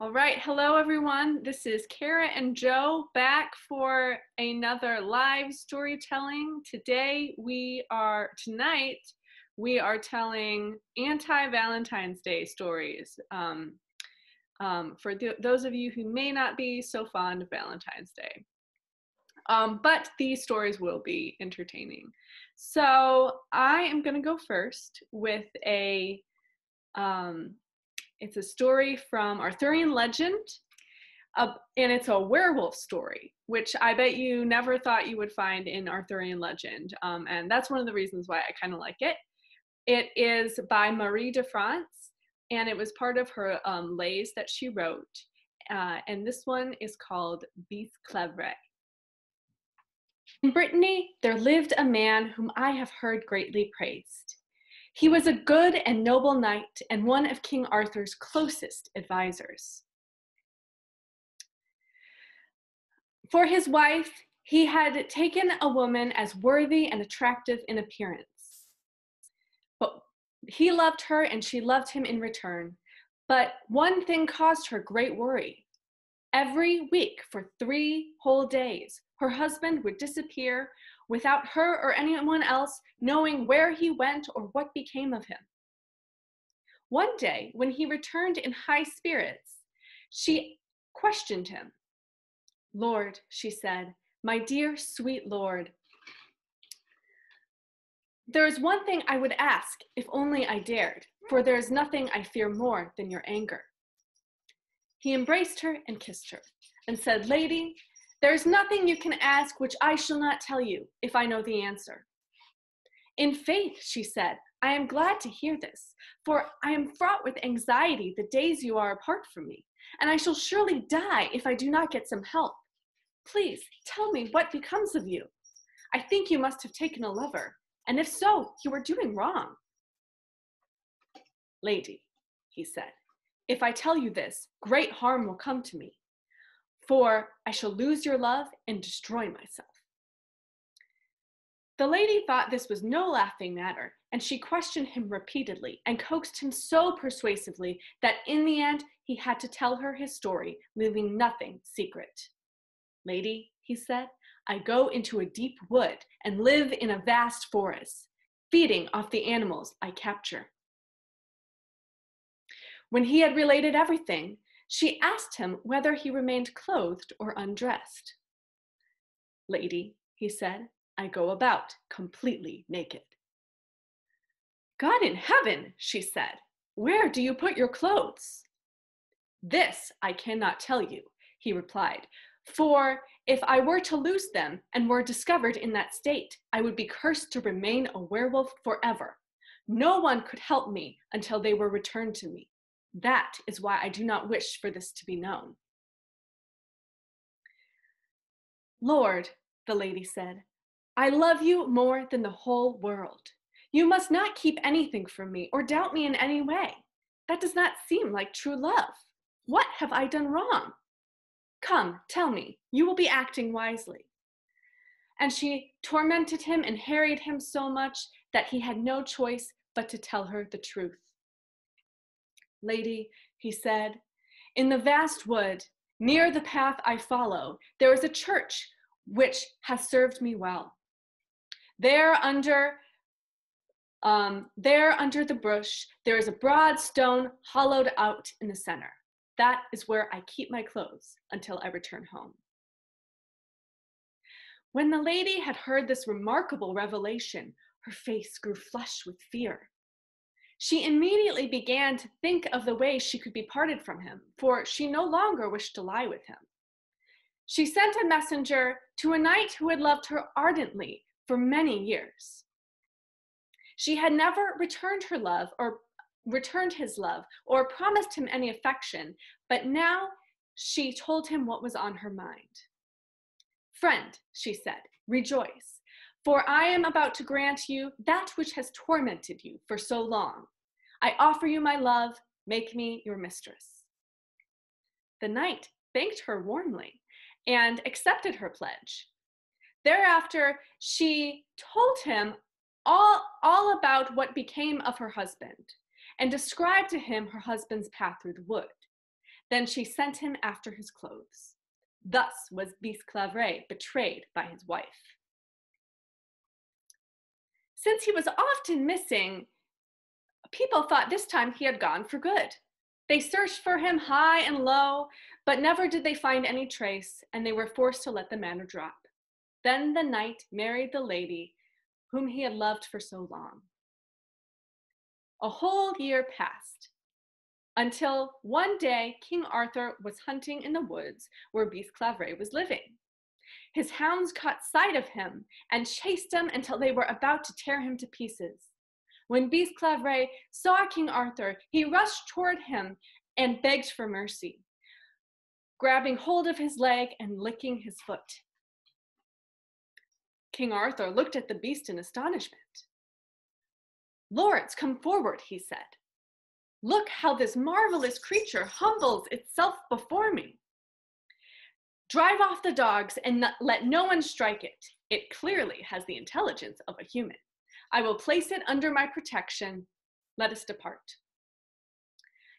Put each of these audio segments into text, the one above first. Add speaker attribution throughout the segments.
Speaker 1: All right, hello everyone. This is Kara and Joe back for another live storytelling. Tonight we are telling Anti-Valentine's Day stories. For those of you who may not be so fond of Valentine's Day. But these stories will be entertaining. So I am going to go first with it's a story from Arthurian legend, and it's a werewolf story, which I bet you never thought you would find in Arthurian legend, and that's one of the reasons why I kind of like it. It is by Marie de France, and it was part of her lays that she wrote, and this one is called Bisclavret. In Brittany, there lived a man whom I have heard greatly praised. He was a good and noble knight and one of King Arthur's closest advisors. For his wife, he had taken a woman as worthy and attractive in appearance. But he loved her and she loved him in return. But one thing caused her great worry. Every week for 3 whole days, her husband would disappear without her or anyone else knowing where he went or what became of him. One day, when he returned in high spirits, she questioned him. "Lord," she said, "my dear, sweet Lord, there is one thing I would ask if only I dared, for there is nothing I fear more than your anger." He embraced her and kissed her and said, "Lady, there is nothing you can ask which I shall not tell you if I know the answer." "In faith," she said, "I am glad to hear this, for I am fraught with anxiety the days you are apart from me, and I shall surely die if I do not get some help. Please tell me what becomes of you. I think you must have taken a lover, and if so, you are doing wrong." "Lady," he said, "if I tell you this, great harm will come to me, for I shall lose your love and destroy myself." The lady thought this was no laughing matter, and she questioned him repeatedly and coaxed him so persuasively that in the end he had to tell her his story, leaving nothing secret. "Lady," he said, "I go into a deep wood and live in a vast forest, feeding off the animals I capture." When he had related everything, she asked him whether he remained clothed or undressed. "Lady," he said, "I go about completely naked." "God in heaven," she said, "where do you put your clothes?" "This I cannot tell you," he replied, "for if I were to lose them and were discovered in that state, I would be cursed to remain a werewolf forever. No one could help me until they were returned to me. That is why I do not wish for this to be known." "Lord," the lady said, "I love you more than the whole world. You must not keep anything from me or doubt me in any way. That does not seem like true love. What have I done wrong? Come, tell me, you will be acting wisely." And she tormented him and harried him so much that he had no choice but to tell her the truth. "Lady," he said, "in the vast wood, near the path I follow, there is a church which has served me well. There under the bush, there is a broad stone hollowed out in the center. That is where I keep my clothes until I return home." When the lady had heard this remarkable revelation, her face grew flushed with fear. She immediately began to think of the way she could be parted from him, for she no longer wished to lie with him. She sent a messenger to a knight who had loved her ardently for many years. She had never returned his love or promised him any affection, but now she told him what was on her mind. "Friend," she said, "rejoice, for I am about to grant you that which has tormented you for so long. I offer you my love, make me your mistress." The knight thanked her warmly and accepted her pledge. Thereafter, she told him all about what became of her husband and described to him her husband's path through the wood. Then she sent him after his clothes. Thus was Bisclavret betrayed by his wife. Since he was often missing, people thought this time he had gone for good. They searched for him high and low, but never did they find any trace, and they were forced to let the matter drop. Then the knight married the lady whom he had loved for so long. A whole year passed, until one day King Arthur was hunting in the woods where Bisclavret was living. His hounds caught sight of him and chased him until they were about to tear him to pieces. When Bisclavret saw King Arthur, he rushed toward him and begged for mercy, grabbing hold of his leg and licking his foot. King Arthur looked at the beast in astonishment. "Lords, come forward," he said. "Look how this marvelous creature humbles itself before me. Drive off the dogs and let no one strike it. It clearly has the intelligence of a human. I will place it under my protection. Let us depart."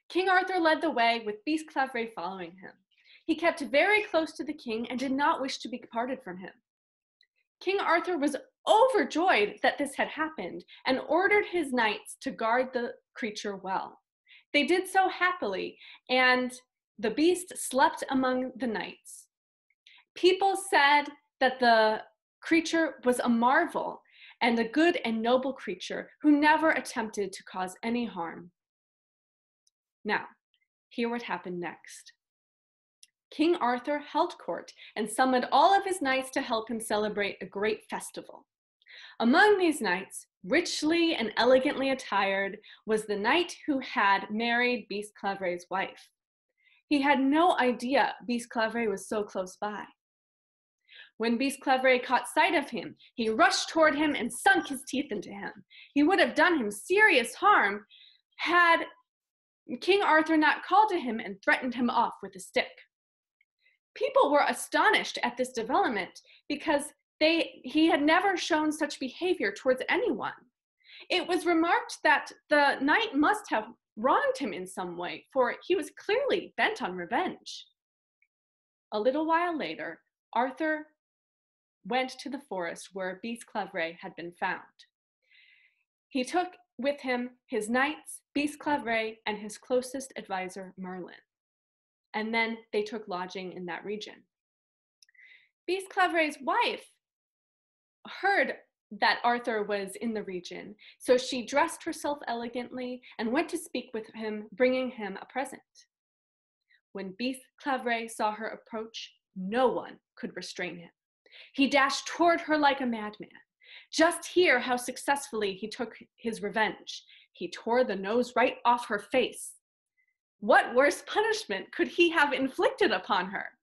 Speaker 1: King Arthur led the way, with Bisclavret following him. He kept very close to the king and did not wish to be parted from him. King Arthur was overjoyed that this had happened and ordered his knights to guard the creature well. They did so happily, and the beast slept among the knights. People said that the creature was a marvel and a good and noble creature who never attempted to cause any harm. Now, hear what happened next. King Arthur held court and summoned all of his knights to help him celebrate a great festival. Among these knights, richly and elegantly attired, was the knight who had married Bisclavret's wife. He had no idea Bisclavret was so close by. When Bisclavret caught sight of him, he rushed toward him and sunk his teeth into him. He would have done him serious harm had King Arthur not called to him and threatened him off with a stick. People were astonished at this development because he had never shown such behavior towards anyone. It was remarked that the knight must have wronged him in some way, for he was clearly bent on revenge. A little while later, Arthur went to the forest where Bisclavret had been found. He took with him his knights, Bisclavret, and his closest advisor, Merlin. And then they took lodging in that region. Bisclavret's wife heard that Arthur was in the region, so she dressed herself elegantly and went to speak with him, bringing him a present. When Bisclavret saw her approach, no one could restrain him. He dashed toward her like a madman. Just hear how successfully he took his revenge. He tore the nose right off her face. What worse punishment could he have inflicted upon her?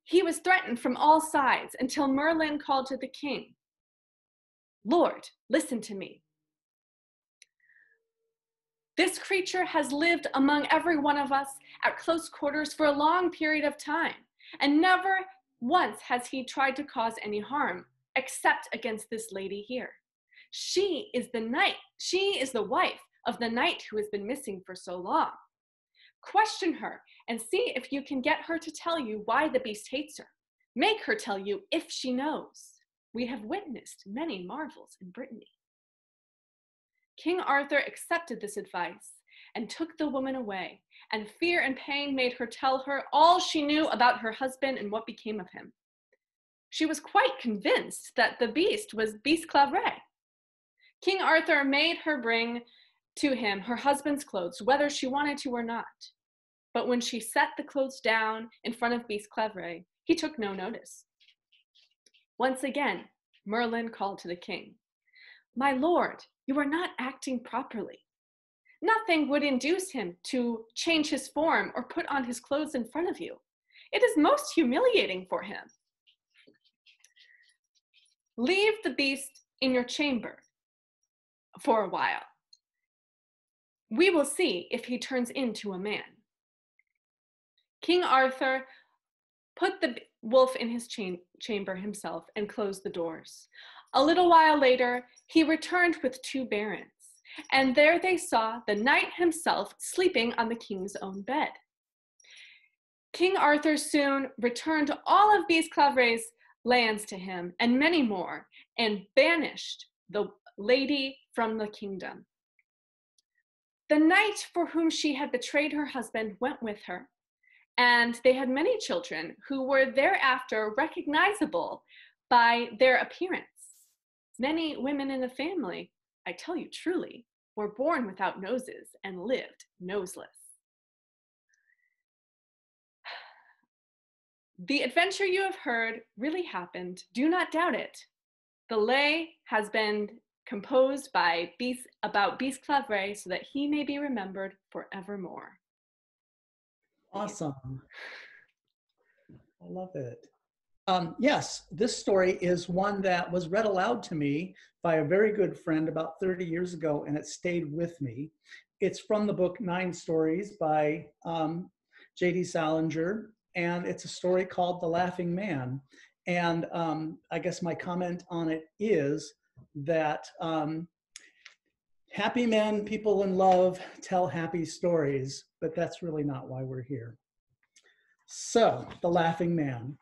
Speaker 1: He was threatened from all sides until Merlin called to the king. "Lord, listen to me. This creature has lived among every one of us at close quarters for a long period of time, and never once has he tried to cause any harm, except against this lady here. She is the wife of the knight who has been missing for so long. Question her and see if you can get her to tell you why the beast hates her. Make her tell you if she knows. We have witnessed many marvels in Brittany." King Arthur accepted this advice and took the woman away, and fear and pain made her tell her all she knew about her husband and what became of him. She was quite convinced that the beast was Bisclavret. King Arthur made her bring to him her husband's clothes, whether she wanted to or not. But when she set the clothes down in front of Bisclavret, he took no notice. Once again, Merlin called to the king. "My lord, you are not acting properly. Nothing would induce him to change his form or put on his clothes in front of you. It is most humiliating for him. Leave the beast in your chamber for a while. We will see if he turns into a man." King Arthur put the wolf in his chamber himself and closed the doors. A little while later, he returned with 2 barons, and there they saw the knight himself sleeping on the king's own bed. King Arthur soon returned all of Bisclavret's lands to him and many more, and banished the lady from the kingdom. The knight for whom she had betrayed her husband went with her, and they had many children who were thereafter recognizable by their appearance. Many women in the family, I tell you truly, were born without noses and lived noseless. The adventure you have heard really happened. Do not doubt it. The lay has been composed by about Bisclavret so that he may be remembered forevermore.
Speaker 2: Awesome. I love it. Yes, this story is one that was read aloud to me by a very good friend about 30 years ago, and it stayed with me. It's from the book 9 Stories by J.D. Salinger, and it's a story called The Laughing Man. And I guess my comment on it is that happy men, people in love, tell happy stories, but that's really not why we're here. So, The Laughing Man.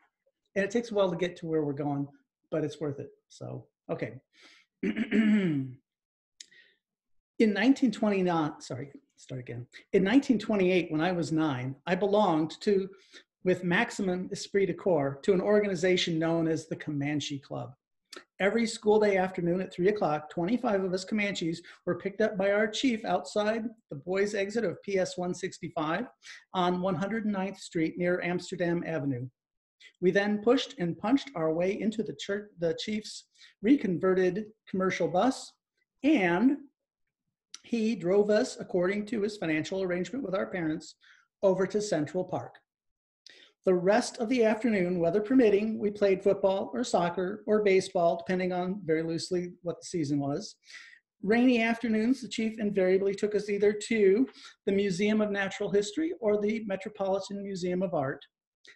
Speaker 2: And it takes a while to get to where we're going, but it's worth it. So, okay. In 1928, when I was 9, I belonged to, with maximum esprit de corps, to an organization known as the Comanche Club. Every school day afternoon at 3 o'clock, 25 of us Comanches were picked up by our chief outside the boys' exit of PS 165 on 109th Street near Amsterdam Avenue. We then pushed and punched our way into the chief's reconverted commercial bus, and he drove us, according to his financial arrangement with our parents, over to Central Park. The rest of the afternoon, weather permitting, we played football or soccer or baseball, depending on very loosely what the season was. Rainy afternoons, the chief invariably took us either to the Museum of Natural History or the Metropolitan Museum of Art.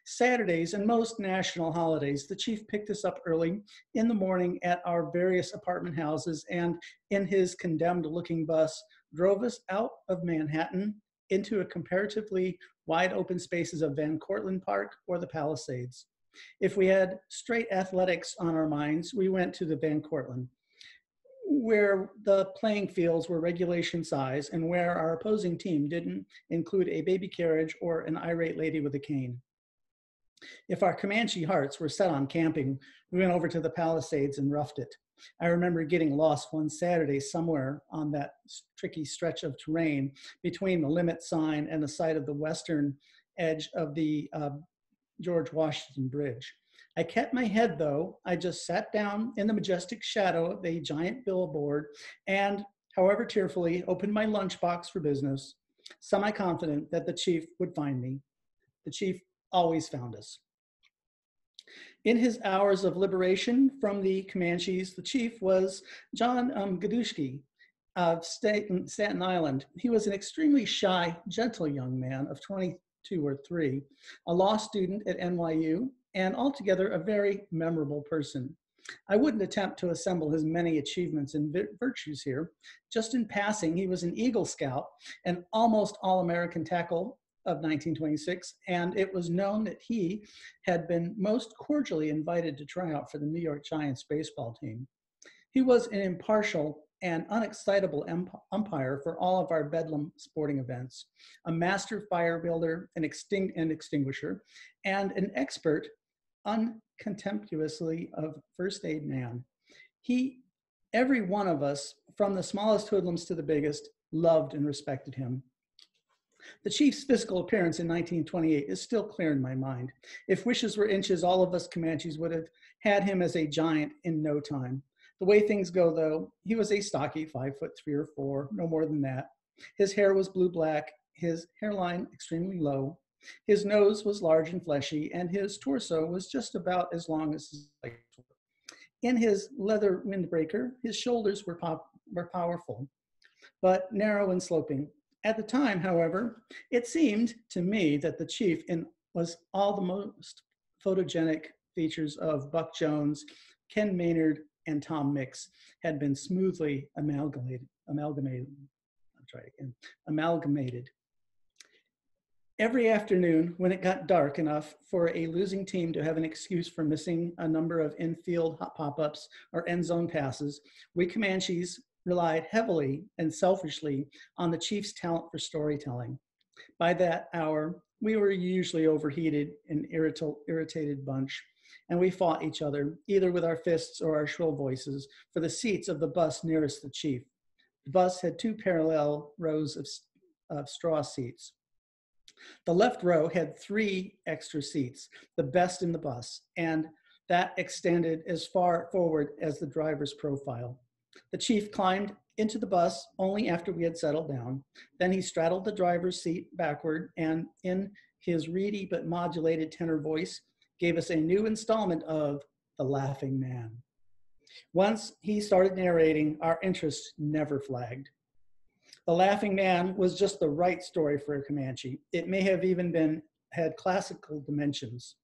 Speaker 2: Saturdays and most national holidays, the chief picked us up early in the morning at our various apartment houses and in his condemned-looking bus drove us out of Manhattan into a comparatively wide open spaces of Van Cortlandt Park or the Palisades. If we had straight athletics on our minds, we went to the Van Cortlandt, where the playing fields were regulation size and where our opposing team didn't include a baby carriage or an irate lady with a cane. If our Comanche hearts were set on camping, we went over to the Palisades and roughed it. I remember getting lost one Saturday somewhere on that tricky stretch of terrain between the limit sign and the site of the western edge of the George Washington Bridge. I kept my head though. I just sat down in the majestic shadow of a giant billboard and, however tearfully, opened my lunchbox for business, semi-confident that the chief would find me. The chief always found us. In his hours of liberation from the Comanches, the chief was John Gadushki of Staten Island. He was an extremely shy, gentle young man of 22 or 3, a law student at NYU, and altogether a very memorable person. I wouldn't attempt to assemble his many achievements and virtues here. Just in passing, he was an Eagle Scout, an almost all-American tackle of 1926, and it was known that he had been most cordially invited to try out for the New York Giants baseball team. He was an impartial and unexcitable umpire for all of our Bedlam sporting events, a master fire builder, an extinguisher, and an expert uncontemptuously of first aid man. Every one of us, from the smallest hoodlums to the biggest, loved and respected him. The chief's physical appearance in 1928 is still clear in my mind. If wishes were inches, all of us Comanches would have had him as a giant in no time. The way things go, though, he was a stocky 5'3" or 4", no more than that. His hair was blue-black, his hairline extremely low. His nose was large and fleshy, and his torso was just about as long as his legs were. In his leather windbreaker, his shoulders were powerful, but narrow and sloping. At the time, however, it seemed to me that the chief was all the most photogenic features of Buck Jones, Ken Maynard, and Tom Mix had been smoothly amalgamated. Every afternoon, when it got dark enough for a losing team to have an excuse for missing a number of infield pop-ups or end zone passes, we Comanches relied heavily and selfishly on the Chiefs' talent for storytelling. By that hour, we were usually overheated and irritated bunch, and we fought each other, either with our fists or our shrill voices, for the seats of the bus nearest the chief. The bus had two parallel rows of straw seats. The left row had 3 extra seats, the best in the bus, and that extended as far forward as the driver's profile. The chief climbed into the bus only after we had settled down. Then he straddled the driver's seat backward and, in his reedy but modulated tenor voice, gave us a new installment of The Laughing Man. Once he started narrating, our interest never flagged. The Laughing Man was just the right story for a Comanche. It may have even had classical dimensions.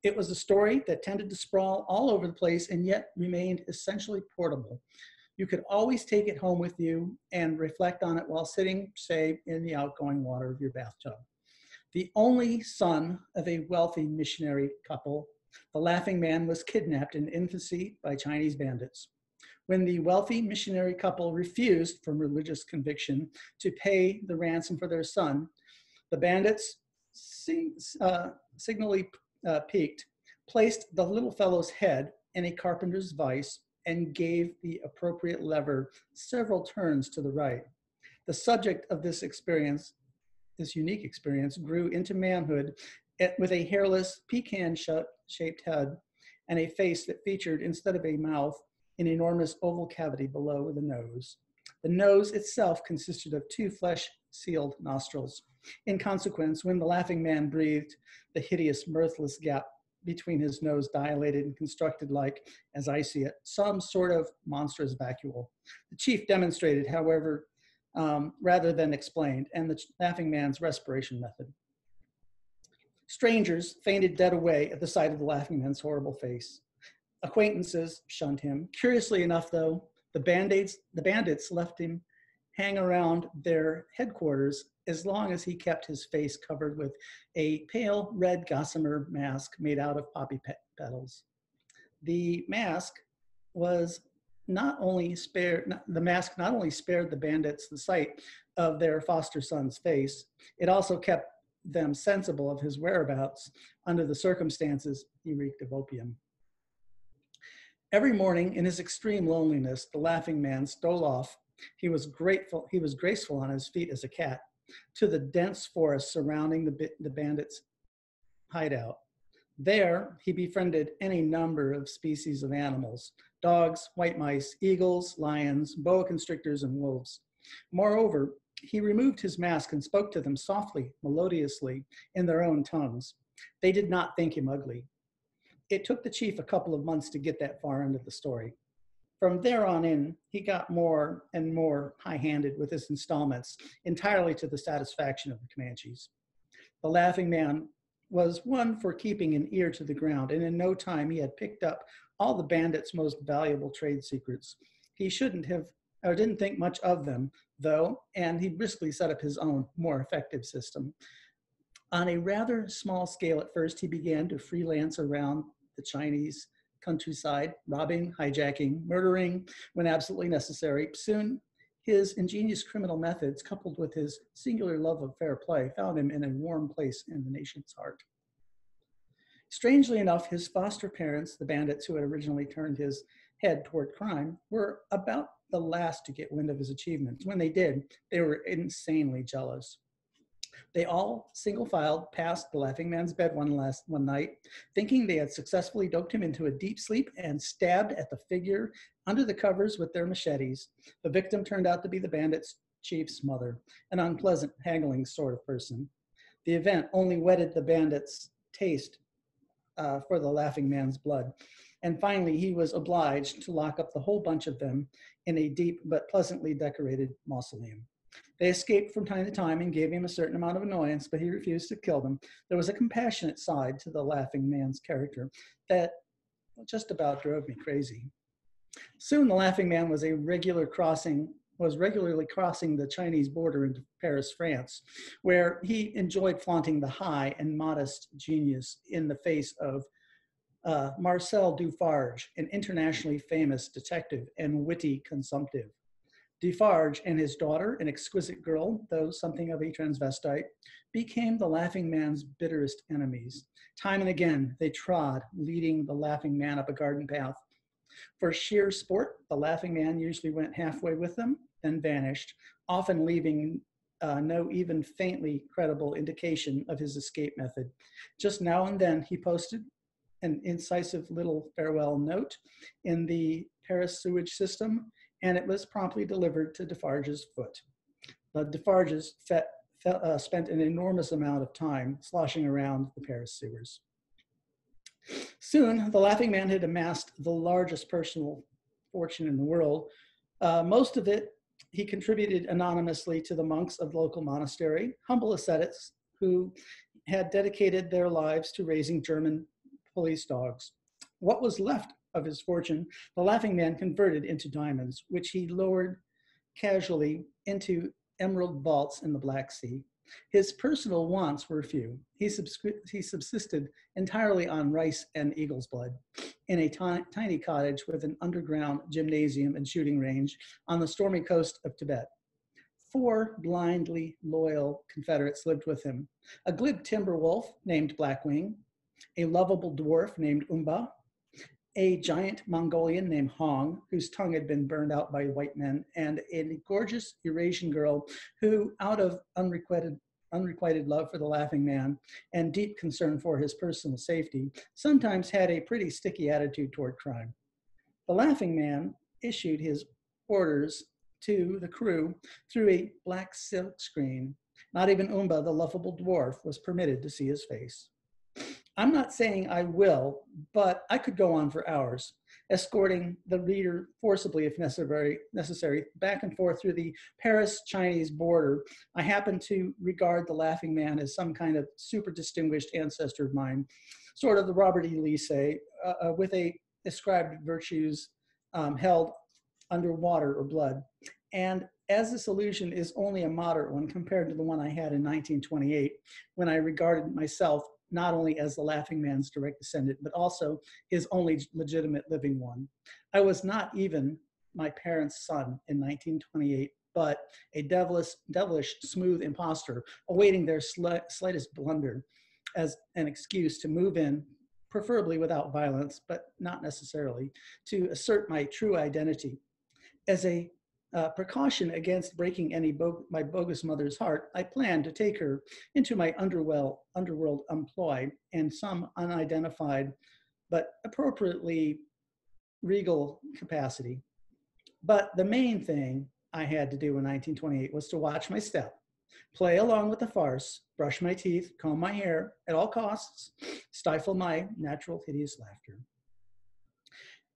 Speaker 2: It was a story that tended to sprawl all over the place and yet remained essentially portable. You could always take it home with you and reflect on it while sitting, say, in the outgoing water of your bathtub. The only son of a wealthy missionary couple, the Laughing Man was kidnapped in infancy by Chinese bandits. When the wealthy missionary couple refused, from religious conviction, to pay the ransom for their son, the bandits, signally piqued, placed the little fellow's head in a carpenter's vise and gave the appropriate lever several turns to the right. The subject of this experience, this unique experience, grew into manhood with a hairless, pecan-shaped head and a face that featured, instead of a mouth, an enormous oval cavity below the nose. The nose itself consisted of 2 flesh-sealed nostrils. In consequence, when the Laughing Man breathed, the hideous, mirthless gap between his nose dilated and constructed like, as I see it, some sort of monstrous vacuole. The chief demonstrated, however, rather than explained, and the Laughing Man's respiration method. Strangers fainted dead away at the sight of the Laughing Man's horrible face. Acquaintances shunned him. Curiously enough, though, the bandits left him hang around their headquarters as long as he kept his face covered with a pale red gossamer mask made out of poppy petals. The mask not only spared the bandits the sight of their foster son's face, it also kept them sensible of his whereabouts. Under the circumstances, he reeked of opium. Every morning, in his extreme loneliness, the Laughing Man stole off. He was graceful on his feet as a cat, to the dense forest surrounding the bandits' hideout. There, he befriended any number of species of animals: dogs, white mice, eagles, lions, boa constrictors, and wolves. Moreover, he removed his mask and spoke to them softly, melodiously, in their own tongues. They did not think him ugly. It took the chief a couple of months to get that far into the story. From there on in, he got more and more high-handed with his installments, entirely to the satisfaction of the Comanches. The Laughing Man was one for keeping an ear to the ground, and in no time he had picked up all the bandits' most valuable trade secrets. He didn't think much of them, though, and he briskly set up his own, more effective system. On a rather small scale at first, he began to freelance around the Chinese countryside, robbing, hijacking, murdering when absolutely necessary. Soon, his ingenious criminal methods, coupled with his singular love of fair play, found him in a warm place in the nation's heart. Strangely enough, his foster parents, the bandits who had originally turned his head toward crime, were about the last to get wind of his achievements. When they did, they were insanely jealous. They all single-filed past the Laughing Man's bed one night, thinking they had successfully doped him into a deep sleep and stabbed at the figure under the covers with their machetes. The victim turned out to be the bandit's chief's mother, an unpleasant, haggling sort of person. The event only whetted the bandit's taste for the Laughing Man's blood, and finally he was obliged to lock up the whole bunch of them in a deep but pleasantly decorated mausoleum. They escaped from time to time and gave him a certain amount of annoyance, but he refused to kill them. There was a compassionate side to the Laughing Man's character that just about drove me crazy. Soon the Laughing Man was a regular crossing was regularly crossing the Chinese border into Paris, France, where he enjoyed flaunting the high and modest genius in the face of Marcel Dufarge, an internationally famous detective and witty consumptive. Defarge and his daughter, an exquisite girl, though something of a transvestite, became the Laughing Man's bitterest enemies. Time and again, they trod, leading the Laughing Man up a garden path. For sheer sport, the Laughing Man usually went halfway with them, then vanished, often leaving no even faintly credible indication of his escape method. Just now and then, he posted an incisive little farewell note in the Paris sewage system, and it was promptly delivered to Defarge's foot. The Defarges spent an enormous amount of time sloshing around the Paris sewers. Soon, the Laughing Man had amassed the largest personal fortune in the world. Most of it he contributed anonymously to the monks of the local monastery, humble ascetics who had dedicated their lives to raising German police dogs. What was left of his fortune, the Laughing Man converted into diamonds, which he lowered casually into emerald vaults in the Black Sea. His personal wants were few. He subsisted entirely on rice and eagle's blood in a tiny cottage with an underground gymnasium and shooting range on the stormy coast of Tibet. 4 blindly loyal Confederates lived with him: a glib timber wolf named Blackwing, a lovable dwarf named Umba, a giant Mongolian named Hong, whose tongue had been burned out by white men, and a gorgeous Eurasian girl who, out of unrequited love for the Laughing Man and deep concern for his personal safety, sometimes had a pretty sticky attitude toward crime. The Laughing Man issued his orders to the crew through a black silk screen. Not even Umba, the lovable dwarf, was permitted to see his face. I'm not saying I will, but I could go on for hours, escorting the reader forcibly, if necessary, back and forth through the Paris-Chinese border. I happen to regard the Laughing Man as some kind of super distinguished ancestor of mine, sort of the Robert E. Lee say, with a ascribed virtues held under water or blood. And as this illusion is only a moderate one compared to the one I had in 1928, when I regarded myself not only as the Laughing Man's direct descendant, but also his only legitimate living one. I was not even my parents' son in 1928, but a devilish smooth imposter awaiting their slightest blunder as an excuse to move in, preferably without violence, but not necessarily, to assert my true identity. As a precaution against breaking my bogus mother's heart, I planned to take her into my underworld employ in some unidentified but appropriately regal capacity. But the main thing I had to do in 1928 was to watch my step, play along with the farce, brush my teeth, comb my hair at all costs, stifle my natural hideous laughter.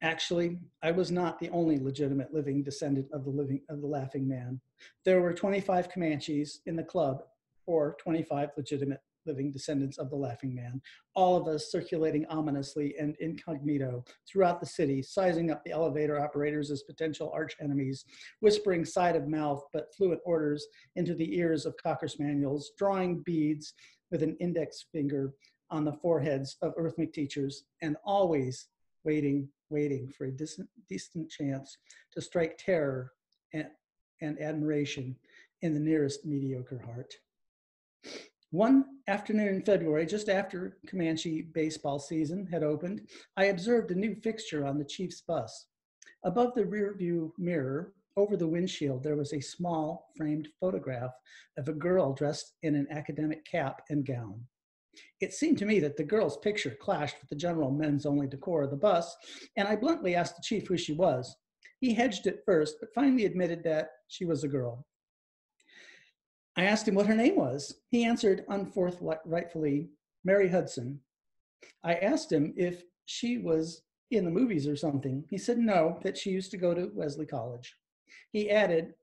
Speaker 2: Actually, I was not the only legitimate living descendant of the Laughing Man. There were 25 Comanches in the club, or 25 legitimate living descendants of the Laughing Man, all of us circulating ominously and incognito throughout the city, sizing up the elevator operators as potential arch enemies, whispering side of mouth but fluent orders into the ears of cocker spaniels, drawing beads with an index finger on the foreheads of rhythmic teachers, and always waiting for a distant chance to strike terror and admiration in the nearest mediocre heart. One afternoon in February, just after Comanche baseball season had opened, I observed a new fixture on the Chief's bus. Above the rearview mirror, over the windshield, there was a small framed photograph of a girl dressed in an academic cap and gown. It seemed to me that the girl's picture clashed with the general men's only decor of the bus, and I bluntly asked the chief who she was. He hedged at first, but finally admitted that she was a girl. I asked him what her name was. He answered unforthrightfully, Mary Hudson. I asked him if she was in the movies or something. He said no, that she used to go to Wesley College. He added,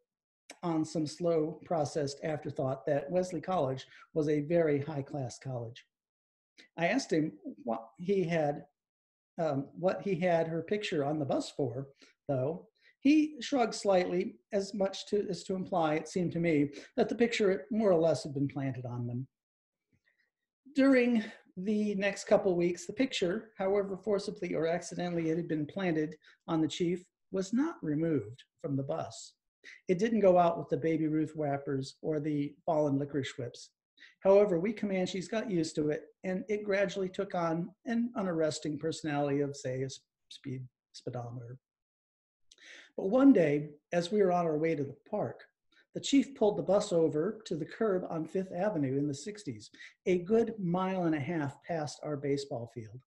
Speaker 2: on some slow processed afterthought, that Wesley College was a very high-class college. I asked him what he had her picture on the bus for, though, He shrugged slightly, as much as to imply, it seemed to me, that the picture more or less had been planted on them. During the next couple weeks, the picture, however forcibly or accidentally it had been planted on the chief, was not removed from the bus. It didn't go out with the Baby Ruth wrappers or the fallen licorice whips. However, we Comanches got used to it, and it gradually took on an unarresting personality of, say, a speedometer. But one day, as we were on our way to the park, the chief pulled the bus over to the curb on Fifth Avenue in the 60s, a good mile and a half past our baseball field.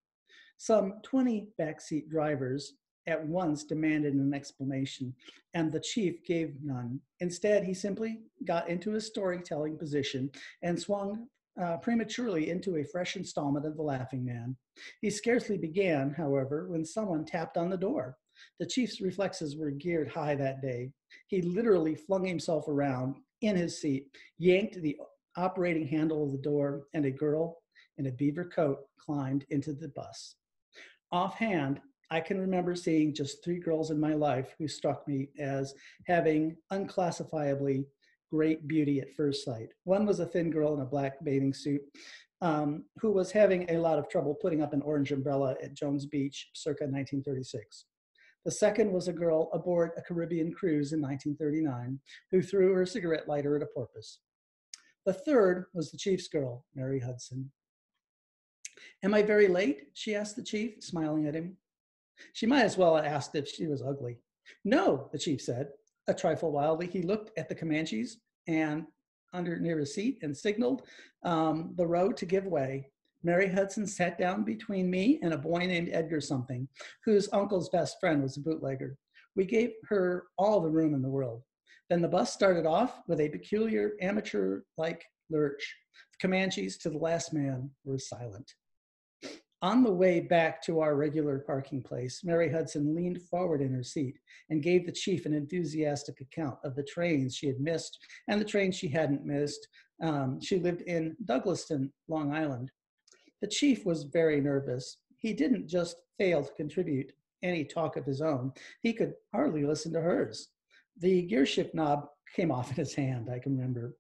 Speaker 2: Some 20 backseat drivers at once demanded an explanation, and the chief gave none. Instead, he simply got into a storytelling position and swung prematurely into a fresh installment of The Laughing Man. He scarcely began, however, when someone tapped on the door. The chief's reflexes were geared high that day. He literally flung himself around in his seat, yanked the operating handle of the door, and a girl in a beaver coat climbed into the bus. Offhand, I can remember seeing just 3 girls in my life who struck me as having unclassifiably great beauty at first sight. One was a thin girl in a black bathing suit who was having a lot of trouble putting up an orange umbrella at Jones Beach circa 1936. The second was a girl aboard a Caribbean cruise in 1939 who threw her cigarette lighter at a porpoise. The third was the chief's girl, Mary Hudson. "Am I very late?" she asked the chief, smiling at him. She might as well have asked if she was ugly. "No," the chief said. A trifle wildly, he looked at the Comanches and near his seat and signaled the row to give way. Mary Hudson sat down between me and a boy named Edgar something, whose uncle's best friend was a bootlegger. We gave her all the room in the world. Then the bus started off with a peculiar amateur-like lurch. The Comanches, to the last man, were silent. On the way back to our regular parking place, Mary Hudson leaned forward in her seat and gave the chief an enthusiastic account of the trains she had missed and the trains she hadn't missed. She lived in Douglaston, Long Island. The chief was very nervous. He didn't just fail to contribute any talk of his own. He could hardly listen to hers. The gear shift knob came off in his hand, I can remember.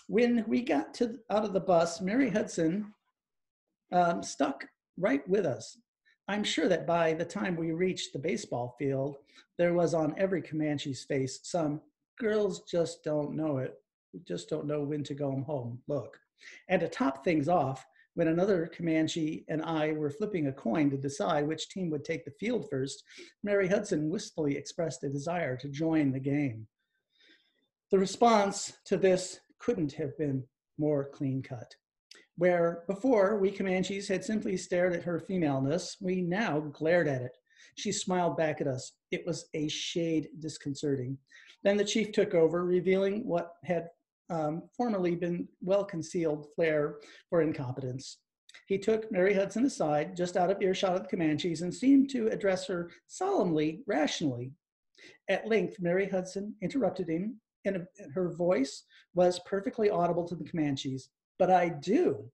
Speaker 2: When we got out of the bus, Mary Hudson stuck right with us. I'm sure that by the time we reached the baseball field, there was on every Comanche's face some "girls just don't know it, just don't know when to go home" look. And to top things off, when another Comanche and I were flipping a coin to decide which team would take the field first, Mary Hudson wistfully expressed a desire to join the game. The response to this couldn't have been more clean-cut. Where before we Comanches had simply stared at her femaleness, we now glared at it. She smiled back at us. It was a shade disconcerting. Then the chief took over, revealing what had formerly been well-concealed flair for incompetence. He took Mary Hudson aside, just out of earshot of the Comanches, and seemed to address her solemnly, rationally. At length, Mary Hudson interrupted him, and her voice was perfectly audible to the Comanches. "But I do,"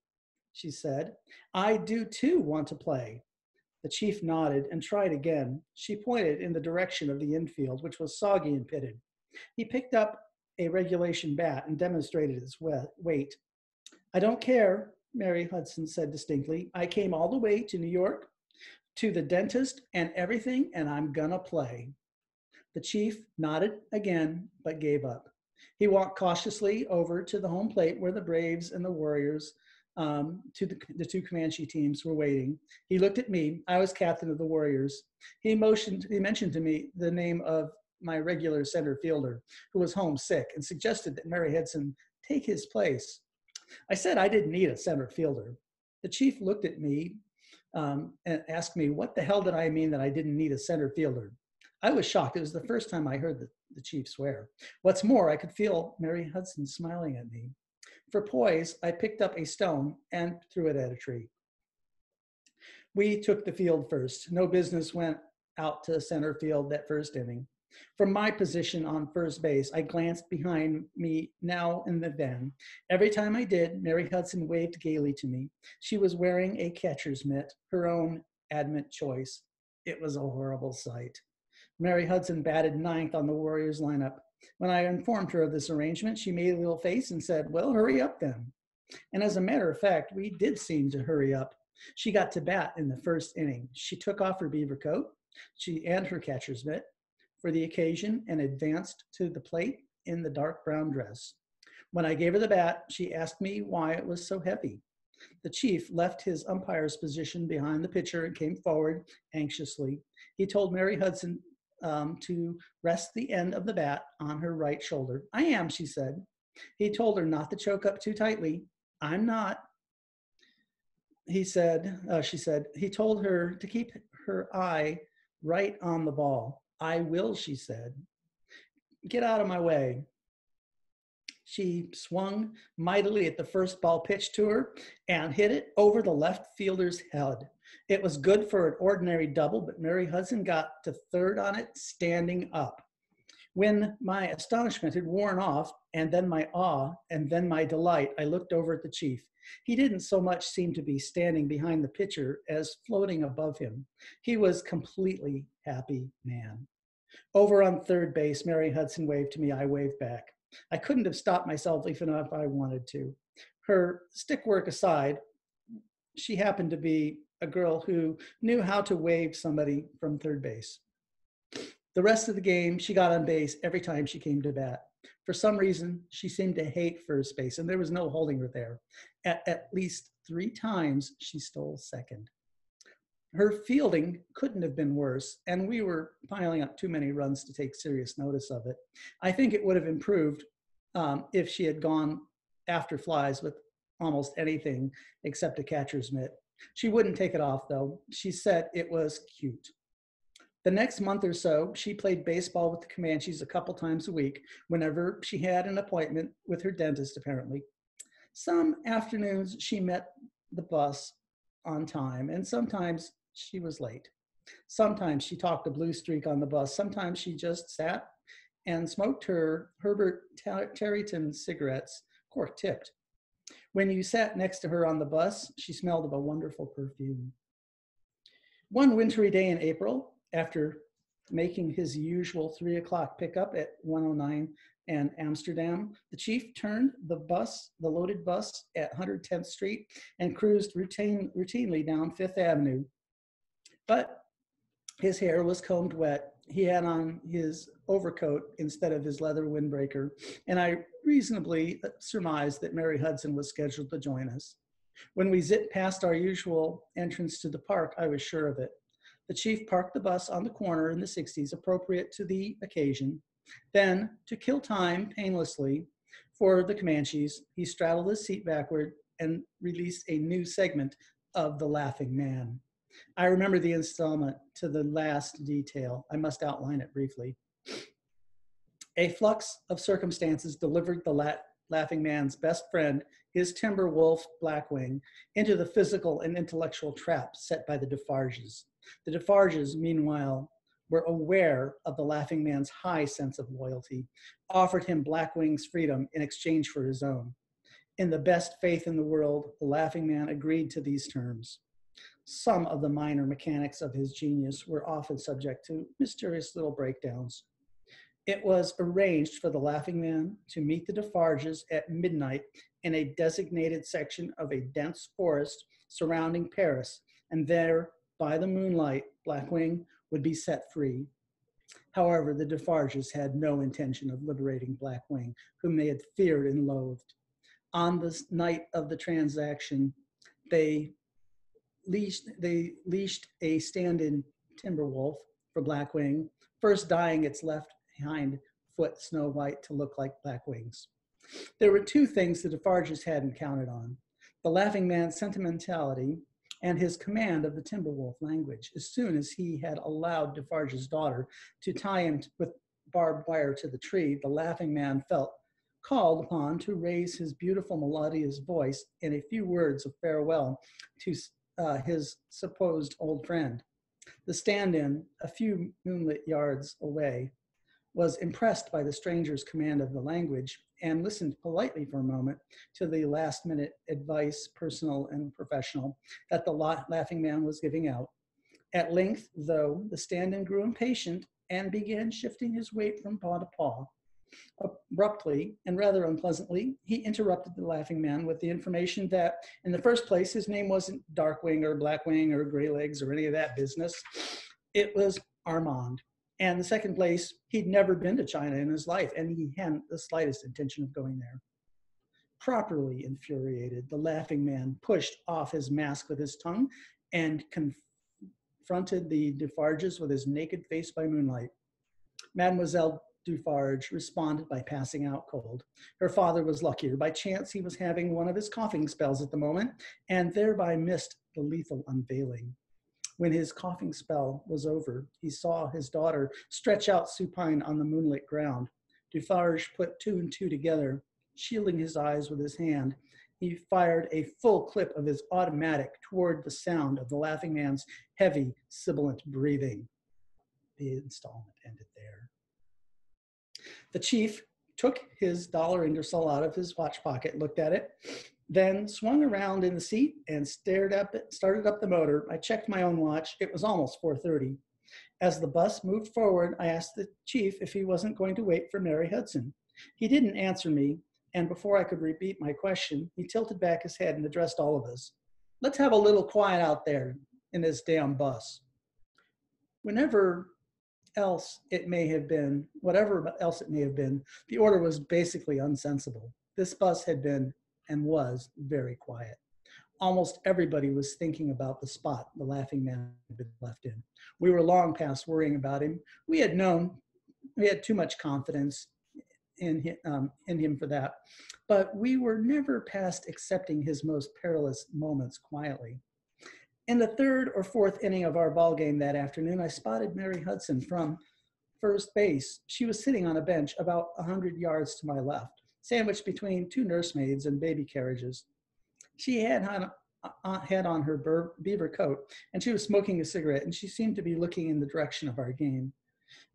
Speaker 2: she said. "I do too want to play." The chief nodded and tried again. She pointed in the direction of the infield, which was soggy and pitted. He picked up a regulation bat and demonstrated its weight. "I don't care," Mary Hudson said distinctly. "I came all the way to New York, to the dentist and everything, and I'm gonna play." The chief nodded again, but gave up. He walked cautiously over to the home plate where the Braves and the Warriors, the 2 Comanche teams, were waiting. He looked at me. I was captain of the Warriors. He mentioned to me the name of my regular center fielder, who was homesick, and suggested that Mary Hudson take his place. I said I didn't need a center fielder. The chief looked at me and asked me, what the hell did I mean that I didn't need a center fielder? I was shocked. It was the first time I heard the chief swear. What's more, I could feel Mary Hudson smiling at me. For poise, I picked up a stone and threw it at a tree. We took the field first. No business went out to center field that first inning. From my position on first base, I glanced behind me now and then. Every time I did, Mary Hudson waved gaily to me. She was wearing a catcher's mitt, her own adamant choice. It was a horrible sight. Mary Hudson batted ninth on the Warriors lineup. When I informed her of this arrangement, she made a little face and said, "Well, hurry up then." And as a matter of fact, we did seem to hurry up. She got to bat in the first inning. She took off her beaver coat and her catcher's mitt for the occasion and advanced to the plate in the dark brown dress. When I gave her the bat, she asked me why it was so heavy. The chief left his umpire's position behind the pitcher and came forward anxiously. He told Mary Hudson to rest the end of the bat on her right shoulder. "I am," she said. He told her not to choke up too tightly. "I'm not," she said. He told her to keep her eye right on the ball. "I will," she said. "Get out of my way." She swung mightily at the first ball pitched to her and hit it over the left fielder's head. It was good for an ordinary double, but Mary Hudson got to third on it standing up. When my astonishment had worn off, and then my awe, and then my delight, I looked over at the chief. He didn't so much seem to be standing behind the pitcher as floating above him. He was completely happy man. Over on third base, Mary Hudson waved to me. I waved back. I couldn't have stopped myself even if I wanted to. Her stick work aside, she happened to be a girl who knew how to wave somebody from third base. The rest of the game, she got on base every time she came to bat. For some reason, she seemed to hate first base, and there was no holding her there. At least 3 times, she stole second. Her fielding couldn't have been worse, and we were piling up too many runs to take serious notice of it. I think it would have improved if she had gone after flies with almost anything except a catcher's mitt. She wouldn't take it off, though. She said it was cute. The next month or so, she played baseball with the Comanches a couple times a week, whenever she had an appointment with her dentist, apparently. Some afternoons, she met the bus on time, and sometimes she was late. Sometimes she talked a blue streak on the bus. Sometimes she just sat and smoked her Herbert Tarryton cigarettes, cork tipped. When you sat next to her on the bus, she smelled of a wonderful perfume. One wintry day in April, after making his usual 3 o'clock pickup at 109 and Amsterdam, the chief turned the loaded bus at 110th Street and cruised routinely down Fifth Avenue. But his hair was combed wet. He had on his overcoat instead of his leather windbreaker, and I reasonably surmised that Mary Hudson was scheduled to join us. When we zipped past our usual entrance to the park, I was sure of it. The chief parked the bus on the corner in the 60s, appropriate to the occasion. Then, to kill time painlessly for the Comanches, he straddled his seat backward and released a new segment of The Laughing Man. I remember the installment to the last detail. I must outline it briefly. A flux of circumstances delivered the Laughing Man's best friend, his timber wolf Blackwing, into the physical and intellectual trap set by the Defarges. The Defarges, meanwhile, were aware of the Laughing Man's high sense of loyalty, offered him Blackwing's freedom in exchange for his own. In the best faith in the world, the Laughing Man agreed to these terms. Some of the minor mechanics of his genius were often subject to mysterious little breakdowns. It was arranged for the Laughing Man to meet the Defarges at midnight in a designated section of a dense forest surrounding Paris, and there, by the moonlight, Blackwing would be set free. However, the Defarges had no intention of liberating Blackwing, whom they had feared and loathed. On the night of the transaction, they leashed a stand-in timber wolf for Blackwing, first dyeing its left hind foot snow white to look like Blackwing's. There were 2 things the Defarges hadn't counted on: the Laughing Man's sentimentality and his command of the Timberwolf language. As soon as he had allowed Defarge's daughter to tie him with barbed wire to the tree, the Laughing Man felt called upon to raise his beautiful melodious voice in a few words of farewell to his supposed old friend. The stand-in, a few moonlit yards away, was impressed by the stranger's command of the language and listened politely for a moment to the last-minute advice, personal and professional, that the Laughing Man was giving out. At length, though, the stand-in grew impatient and began shifting his weight from paw to paw. Abruptly and rather unpleasantly, he interrupted the laughing man with the information that, in the first place, his name wasn't Darkwing or Blackwing or Greylegs or any of that business. It was Armand. And in the second place, he'd never been to China in his life, and he hadn't the slightest intention of going there. Properly infuriated, the laughing man pushed off his mask with his tongue and confronted the Defarges with his naked face by moonlight. Mademoiselle Dufarge responded by passing out cold. Her father was luckier. By chance, he was having one of his coughing spells at the moment and thereby missed the lethal unveiling. When his coughing spell was over, he saw his daughter stretch out supine on the moonlit ground. Dufarge put two and two together, shielding his eyes with his hand. He fired a full clip of his automatic toward the sound of the laughing man's heavy, sibilant breathing. The installment ended there. The chief took his dollar Ingersoll out of his watch pocket, looked at it, then swung around in the seat and started up the motor. I checked my own watch. It was almost 4:30. As the bus moved forward, I asked the chief if he wasn't going to wait for Mary Hudson. He didn't answer me, and before I could repeat my question, he tilted back his head and addressed all of us. Let's have a little quiet out there in this damn bus. Whatever else it may have been, the order was basically unsensible. This bus had been and was very quiet. Almost everybody was thinking about the spot the laughing man had been left in. We were long past worrying about him. We had too much confidence in him for that, but we were never past accepting his most perilous moments quietly. In the third or fourth inning of our ball game that afternoon, I spotted Mary Hudson from first base. She was sitting on a bench about 100 yards to my left, sandwiched between two nursemaids and baby carriages. She had on her beaver coat, and she was smoking a cigarette, and she seemed to be looking in the direction of our game.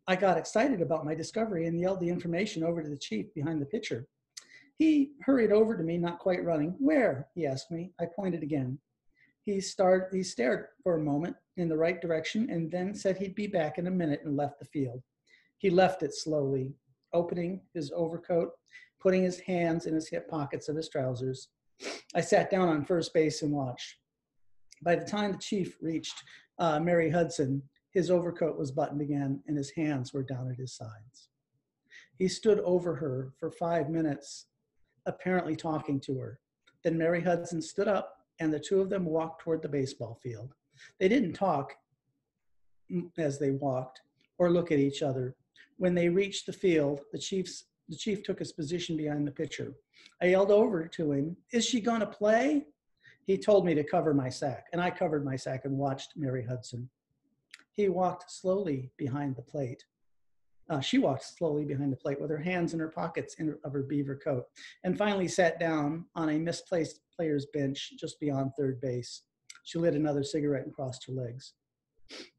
Speaker 2: I got excited about my discovery and yelled the information over to the chief behind the pitcher. He hurried over to me, not quite running. Where? He asked me. I pointed again. He stared for a moment in the right direction and then said he'd be back in a minute and left the field. He left it slowly, opening his overcoat, putting his hands in his hip pockets of his trousers. I sat down on first base and watched. By the time the chief reached Mary Hudson, his overcoat was buttoned again and his hands were down at his sides. He stood over her for 5 minutes, apparently talking to her. Then Mary Hudson stood up and the two of them walked toward the baseball field. They didn't talk as they walked or look at each other. When they reached the field, the chief took his position behind the pitcher. I yelled over to him, "Is she going to play?" He told me to cover my sack, and I covered my sack and watched Mary Hudson. He walked slowly behind the plate. She walked slowly behind the plate with her hands in her pockets of her beaver coat, and finally sat down on a misplaced player's bench just beyond third base. She lit another cigarette and crossed her legs.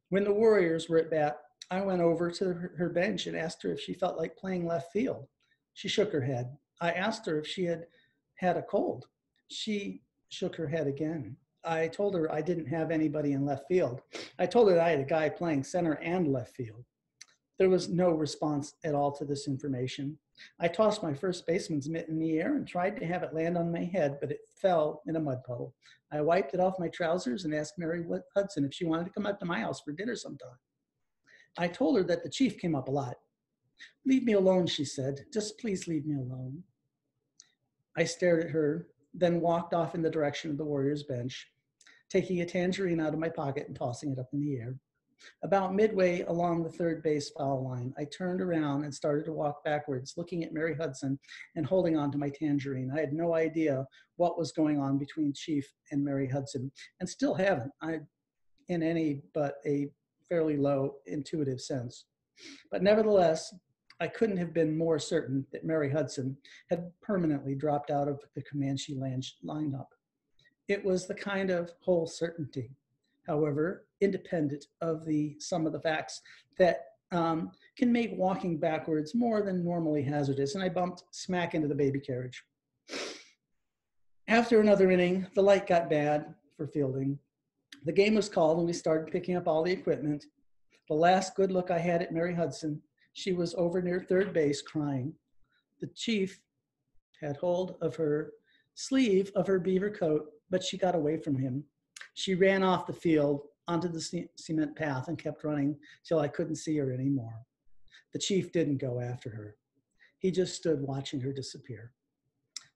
Speaker 2: When the Warriors were at bat, I went over to her bench and asked her if she felt like playing left field. She shook her head. I asked her if she had had a cold. She shook her head again. I told her I didn't have anybody in left field. I told her that I had a guy playing center and left field. There was no response at all to this information. I tossed my first baseman's mitt in the air and tried to have it land on my head, but it fell in a mud puddle. I wiped it off my trousers and asked Mary Hudson if she wanted to come up to my house for dinner sometime. I told her that the chief came up a lot. "Leave me alone," she said. "Just please leave me alone." I stared at her, then walked off in the direction of the Warriors' bench, taking a tangerine out of my pocket and tossing it up in the air. About midway along the third base foul line, I turned around and started to walk backwards, looking at Mary Hudson and holding on to my tangerine. I had no idea what was going on between Chief and Mary Hudson, and still haven't, in any but a fairly low intuitive sense. But nevertheless, I couldn't have been more certain that Mary Hudson had permanently dropped out of the Comanche lineup. It was the kind of whole certainty, however, independent of some of the facts that can make walking backwards more than normally hazardous, and I bumped smack into the baby carriage. After another inning, the light got bad for fielding. The game was called and we started picking up all the equipment. The last good look I had at Mary Hudson, she was over near third base crying. The chief had hold of her sleeve of her beaver coat, but she got away from him. She ran off the field onto the cement path and kept running till I couldn't see her anymore. The chief didn't go after her. He just stood watching her disappear.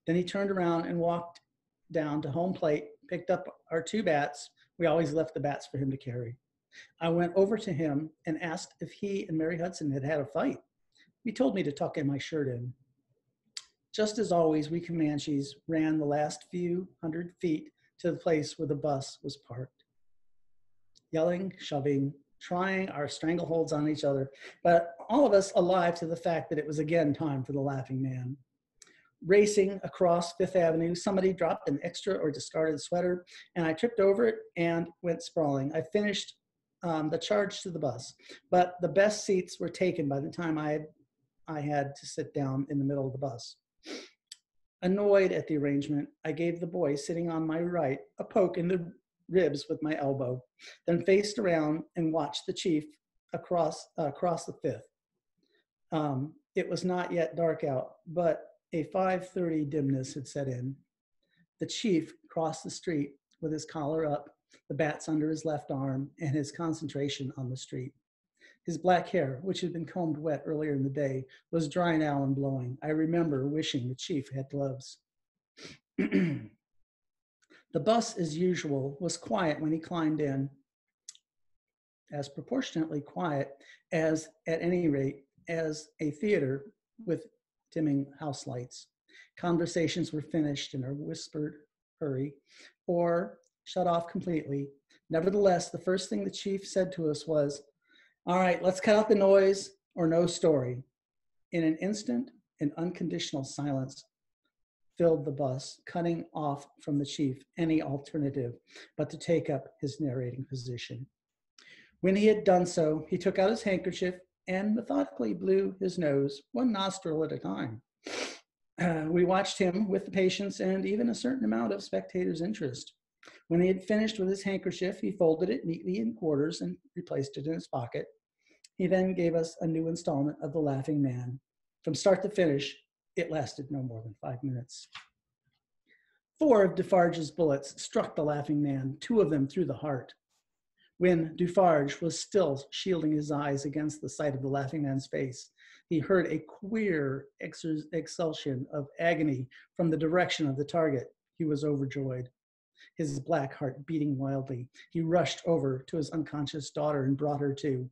Speaker 2: Then he turned around and walked down to home plate, picked up our 2 bats. We always left the bats for him to carry. I went over to him and asked if he and Mary Hudson had had a fight. He told me to tuck my shirt in. Just as always, we Comanches ran the last few hundred feet to the place where the bus was parked. Yelling, shoving, trying our strangleholds on each other, but all of us alive to the fact that it was again time for the Laughing Man. Racing across Fifth Avenue, somebody dropped an extra or discarded sweater, and I tripped over it and went sprawling. I finished the charge to the bus, but the best seats were taken by the time I had to sit down in the middle of the bus. Annoyed at the arrangement, I gave the boy sitting on my right a poke in the ribs with my elbow, then faced around and watched the chief across the Fifth. It was not yet dark out, but a 5:30 dimness had set in. The chief crossed the street with his collar up, the bats under his left arm, and his concentration on the street. His black hair, which had been combed wet earlier in the day, was dry now and blowing. I remember wishing the chief had gloves. The bus, as usual, was quiet when he climbed in, as proportionately quiet as, at any rate, as a theater with dimming house lights. Conversations were finished in a whispered hurry or shut off completely. Nevertheless, the first thing the chief said to us was, "All right, let's cut out the noise or no story." In an instant, an unconditional silence filled the bus, cutting off from the chief any alternative but to take up his narrating position. When he had done so, he took out his handkerchief and methodically blew his nose, one nostril at a time. We watched him with patience and even a certain amount of spectators' interest. When he had finished with his handkerchief, he folded it neatly in quarters and replaced it in his pocket. He then gave us a new installment of The Laughing Man. From start to finish, it lasted no more than 5 minutes. 4 of Defarge's bullets struck the Laughing Man, 2 of them through the heart. When Defarge was still shielding his eyes against the sight of the Laughing Man's face, he heard a queer exhalation of agony from the direction of the target. He was overjoyed, his black heart beating wildly. He rushed over to his unconscious daughter and brought her to.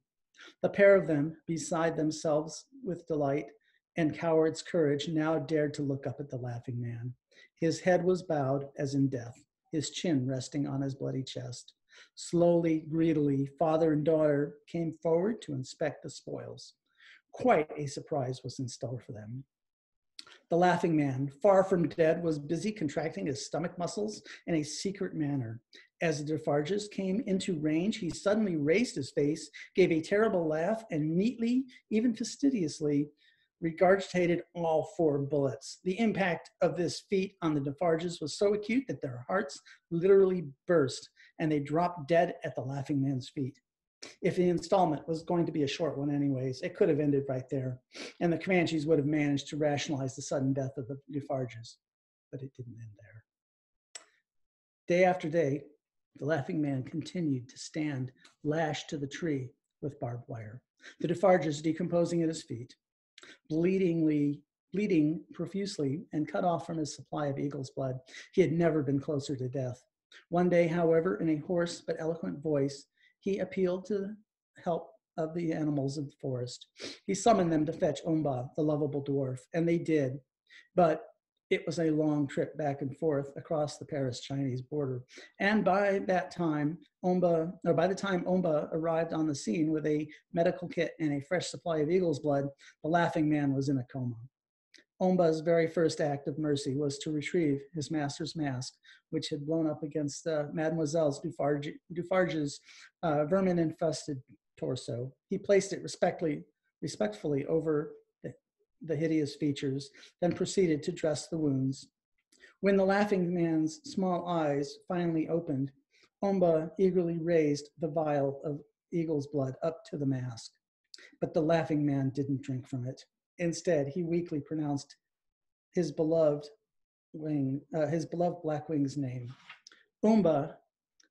Speaker 2: The pair of them, beside themselves with delight and coward's courage, now dared to look up at the Laughing Man. His head was bowed as in death, his chin resting on his bloody chest. Slowly, greedily, father and daughter came forward to inspect the spoils. Quite a surprise was in store for them. The Laughing Man, far from dead, was busy contracting his stomach muscles in a secret manner. As the Defarges came into range, he suddenly raised his face, gave a terrible laugh, and neatly, even fastidiously, regurgitated all 4 bullets. The impact of this feat on the Defarges was so acute that their hearts literally burst, and they dropped dead at the Laughing Man's feet. If the installment was going to be a short one anyways, it could have ended right there, and the Comanches would have managed to rationalize the sudden death of the Defarges, but it didn't end there. Day after day, the Laughing Man continued to stand lashed to the tree with barbed wire, the Defarges decomposing at his feet, bleeding profusely and cut off from his supply of eagle's blood. He had never been closer to death. One day, however, in a hoarse but eloquent voice, he appealed to the help of the animals of the forest. He summoned them to fetch Omba, the lovable dwarf, and they did. But it was a long trip back and forth across the Paris-Chinese border. And by the time Omba arrived on the scene with a medical kit and a fresh supply of eagle's blood, the Laughing Man was in a coma. Omba's very first act of mercy was to retrieve his master's mask, which had blown up against Mademoiselle Defarge's vermin-infested torso. He placed it respectfully over the hideous features, then proceeded to dress the wounds. When the Laughing Man's small eyes finally opened, Omba eagerly raised the vial of eagle's blood up to the mask. But the laughing man didn't drink from it. Instead, he weakly pronounced his beloved black wing's name. Umba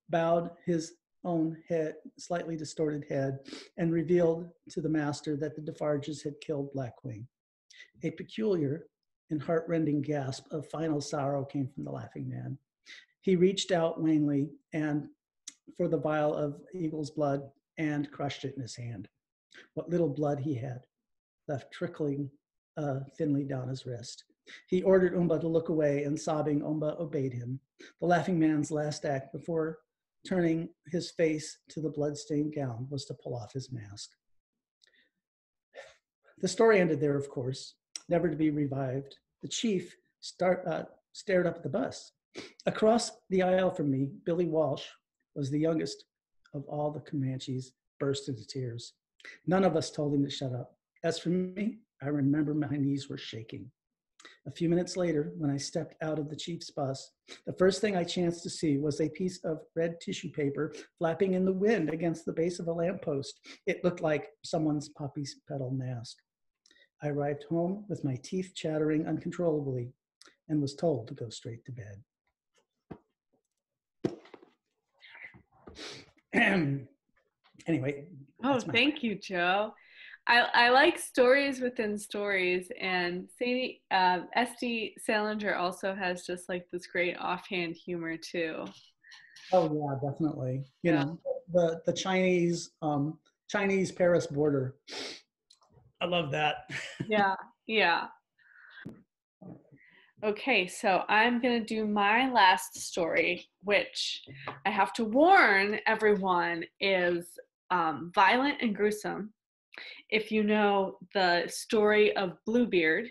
Speaker 2: bowed his own head, slightly distorted head, and revealed to the master that the Defarges had killed Blackwing. A peculiar and heartrending gasp of final sorrow came from the laughing man. He reached out wanly and for the vial of eagle's blood and crushed it in his hand. What little blood he had left trickling thinly down his wrist. He ordered Umba to look away, and sobbing, Umba obeyed him. The laughing man's last act before turning his face to the blood-stained gown was to pull off his mask. The story ended there, of course, never to be revived. The chief stared up at the bus. Across the aisle from me, Billy Walsh was the youngest of all the Comanches, burst into tears. None of us told him to shut up. As for me, I remember my knees were shaking. A few minutes later, when I stepped out of the chief's bus, the first thing I chanced to see was a piece of red tissue paper flapping in the wind against the base of a lamppost. It looked like someone's poppy petal mask. I arrived home with my teeth chattering uncontrollably and was told to go straight to bed. Anyway.
Speaker 1: Oh, thank you, Joe. I like stories within stories, and Sadie, SD Salinger also has just like this great offhand humor too.
Speaker 2: Oh yeah, definitely. You know, the Chinese Paris border. I love that.
Speaker 1: Yeah. Okay, so I'm gonna do my last story, which I have to warn everyone is violent and gruesome. If you know the story of Bluebeard,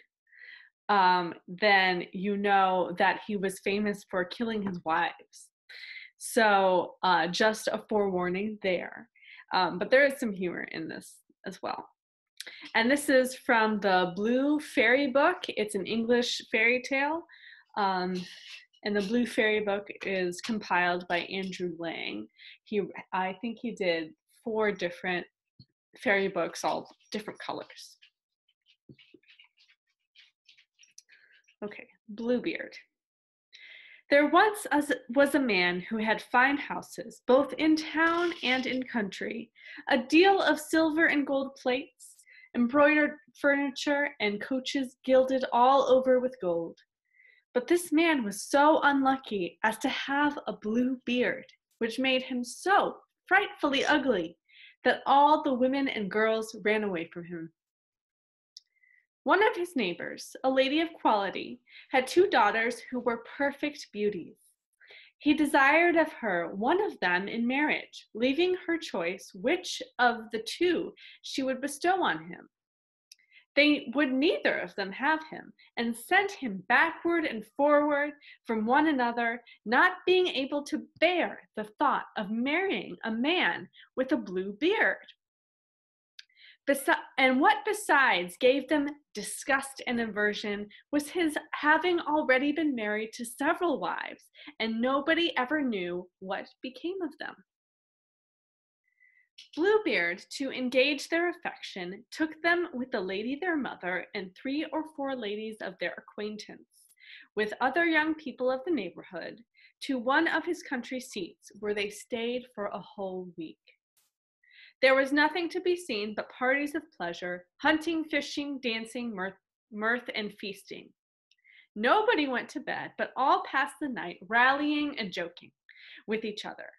Speaker 1: then you know that he was famous for killing his wives. So just a forewarning there. But there is some humor in this as well. And this is from the Blue Fairy book. It's an English fairy tale. And the Blue Fairy book is compiled by Andrew Lang. I think he did 4 different fairy books, all different colors. Okay, Bluebeard. There once was a man who had fine houses, both in town and in country, a deal of silver and gold plates, embroidered furniture, and coaches gilded all over with gold. But this man was so unlucky as to have a blue beard, which made him so frightfully ugly that all the women and girls ran away from him. One of his neighbors, a lady of quality, had 2 daughters who were perfect beauties. He desired of her one of them in marriage, leaving her choice which of the 2 she would bestow on him. They would neither of them have him, and sent him backward and forward from one another, not being able to bear the thought of marrying a man with a blue beard. And what besides gave them disgust and aversion was his having already been married to several wives, and nobody ever knew what became of them. Bluebeard, to engage their affection, took them with the lady their mother and 3 or 4 ladies of their acquaintance, with other young people of the neighborhood, to one of his country seats, where they stayed for a whole week. There was nothing to be seen but parties of pleasure, hunting, fishing, dancing, mirth, and feasting. Nobody went to bed, but all passed the night rallying and joking with each other.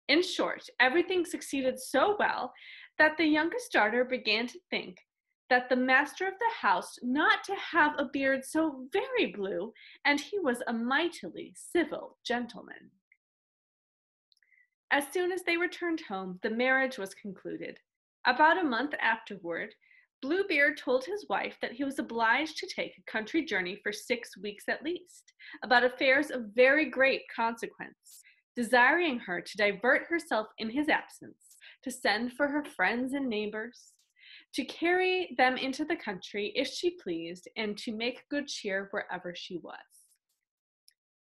Speaker 1: In short, everything succeeded so well that the youngest daughter began to think that the master of the house not to have a beard so very blue, and he was a mightily civil gentleman. As soon as they returned home, the marriage was concluded. About a month afterward, Bluebeard told his wife that he was obliged to take a country journey for 6 weeks at least, about affairs of very great consequence, desiring her to divert herself in his absence, to send for her friends and neighbors, to carry them into the country if she pleased, and to make good cheer wherever she was.